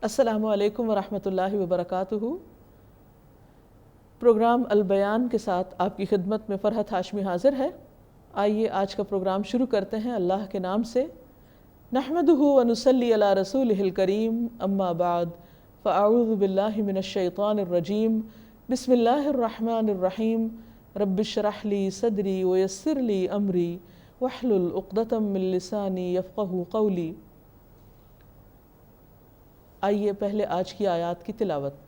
अस्सलामु अलैकुम वरहमतुल्लाहि वबरकातुहू। प्रोग्राम अल बयान के साथ आपकी खिदमत में फ़रहत हाशमी हाज़िर है। आइए आज का प्रोग्राम शुरू करते हैं अल्लाह के नाम से। नहमदुहु व नुसल्ली अला रसूलिहिल करीम, अम्मा बाद, फ़अऊज़ु बिल्लाहि मिनश शैतानिर रजीम, बिस्मिल्लाहिर रहमानिर रहीम, रब्बिश्रह ली सदरी व यस्सिर ली अमरी वहलुल उक़दतम मिन लिसानी यफ़क़हू क़ौली। आइए पहले आज की आयत की तिलावत।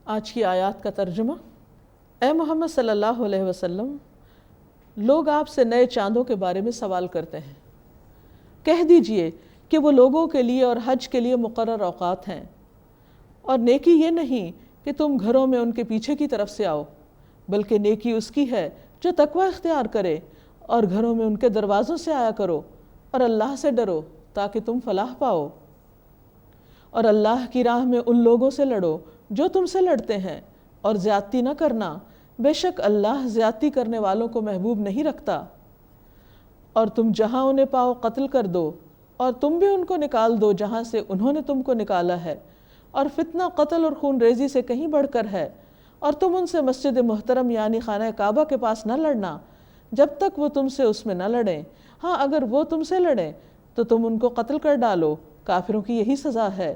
आज की आयत का तर्जुमा। ए मोहम्मद सल्लल्लाहु अलैहि वसल्लम, लोग आपसे नए चांदों के बारे में सवाल करते हैं। कह दीजिए कि वो लोगों के लिए और हज के लिए मुकर्रर औकात हैं, और नेकी ये नहीं कि तुम घरों में उनके पीछे की तरफ से आओ, बल्कि नेकी उसकी है जो तकवा इख्तियार करे, और घरों में उनके दरवाज़ों से आया करो और अल्लाह से डरो ताकि तुम फलाह पाओ। और अल्लाह की राह में उन लोगों से लड़ो जो तुमसे लड़ते हैं, और ज़्यादती न करना, बेशक अल्लाह ज़्यादती करने वालों को महबूब नहीं रखता। और तुम जहाँ उन्हें पाओ कत्ल कर दो, और तुम भी उनको निकाल दो जहाँ से उन्होंने तुमको निकाला है, और फितना कत्ल और खून रेजी से कहीं बढ़कर है। और तुम उनसे मस्जिद मुहतरम यानी खाना काबा के पास न लड़ना जब तक वो तुमसे उसमें न लड़ें। हाँ, अगर वो तुमसे लड़ें तो तुम उनको कत्ल कर डालो, काफिरों की यही सज़ा है।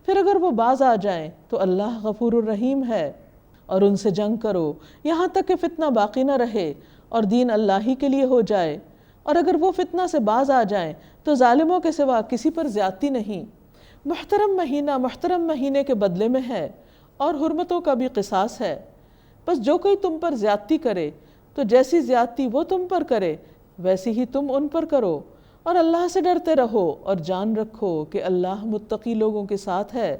फिर अगर वो बाज आ जाएं तो अल्लाह गफूरुर रहीम है। और उनसे जंग करो यहाँ तक कि फ़ितना बाकी न रहे और दीन अल्लाह ही के लिए हो जाए। और अगर वो फितना से बाज आ जाएं तो जालिमों के सिवा किसी पर ज़्यादती नहीं। मुहतरम महीना मुहतरम महीने के बदले में है और हुर्मतों का भी क़िसास है। बस जो कोई तुम पर ज़्यादती करे तो जैसी ज़्यादती वो तुम पर करे वैसी ही तुम उन पर करो। और अल्लाह से डरते रहो और जान रखो कि अल्लाह मुत्तकी लोगों के साथ है।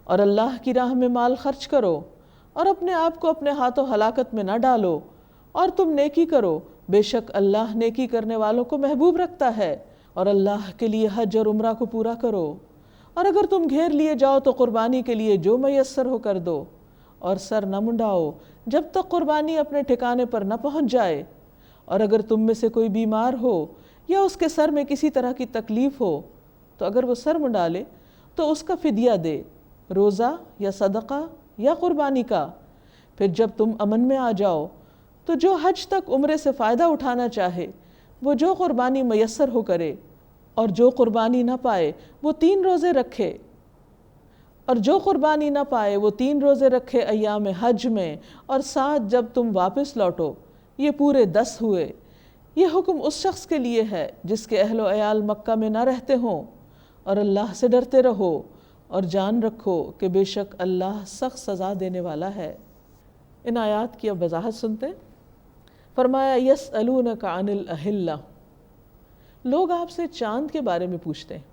और अल्लाह की राह में माल खर्च करो और अपने आप को अपने हाथों हलाकत में न डालो। और तुम नेकी करो, बेशक अल्लाह नेकी करने वालों को महबूब रखता है। और अल्लाह के लिए हज और उम्रा को पूरा करो। और अगर तुम घेर लिए जाओ तो कुर्बानी के लिए जो मयस्सर हो कर दो। और सर न मुंडाओ जब तक कुर्बानी अपने ठिकाने पर न पहुंच जाए। और अगर तुम में से कोई बीमार हो या उसके सर में किसी तरह की तकलीफ हो तो अगर वो सर मुंडा ले तो उसका फिदिया दे, रोज़ा या सदका या कुर्बानी का। फिर जब तुम अमन में आ जाओ तो जो हज तक उम्रे से फ़ायदा उठाना चाहे वो जो कुर्बानी मयस्सर हो करे। और जो कुर्बानी ना पाए वो 3 रोज़े रखे। और जो कुर्बानी ना पाए वो 3 रोज़े रखे अय्याम हज में, और 7 जब तुम वापस लौटो। ये पूरे 10 हुए। ये हुक्म उस शख्स के लिए है जिसके अहलो अयाल मक्का में ना रहते हों। और अल्लाह से डरते रहो और जान रखो कि बेशक अल्लाह सख्त सज़ा देने वाला है। इन आयात की अब वजाहत सुनते हैं। फरमाया यसअलूनका अनिल अहिल्ला, लोग आपसे चांद के बारे में पूछते हैं।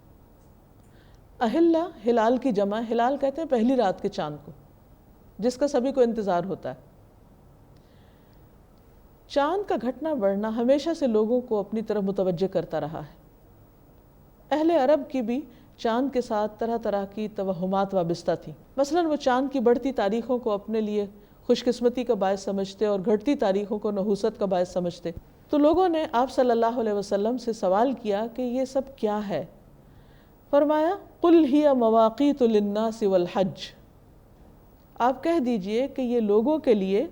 अहिल्ला हिलाल की जमा, हिलाल कहते हैं पहली रात के चांद को जिसका सभी को इंतज़ार होता है। चांद का घटना बढ़ना हमेशा से लोगों को अपनी तरफ मुतवज्जे करता रहा है। अहले अरब की भी चांद के साथ तरह तरह की तवहुमात वाबस्ता थी। मसलन वो चांद की बढ़ती तारीखों को अपने लिए खुशकिस्मती का बायस समझते और घटती तारीखों को नहूसत का बायस समझते। तो लोगों ने आप सल्लल्लाहु अलैहि वसल्लम से सवाल किया कि ये सब क्या है। फरमाया कुल हिया मवाक़ीतु लिन्नास वल हज, आप कह दीजिए कि ये लोगों के लिए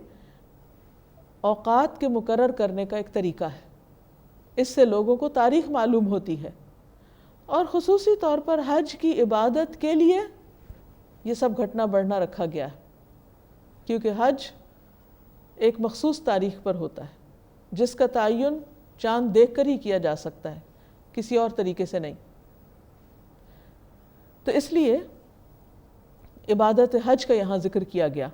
औक़ात के मुकर्रर करने का एक तरीका है। इससे लोगों को तारीख़ मालूम होती है और ख़ुसूसी तौर पर हज की इबादत के लिए ये सब घटना बढ़ना रखा गया है, क्योंकि हज एक मखसूस तारीख़ पर होता है जिसका तयन चाँद देख कर ही किया जा सकता है, किसी और तरीके से नहीं। तो इसलिए इबादत हज का यहाँ ज़िक्र किया गया।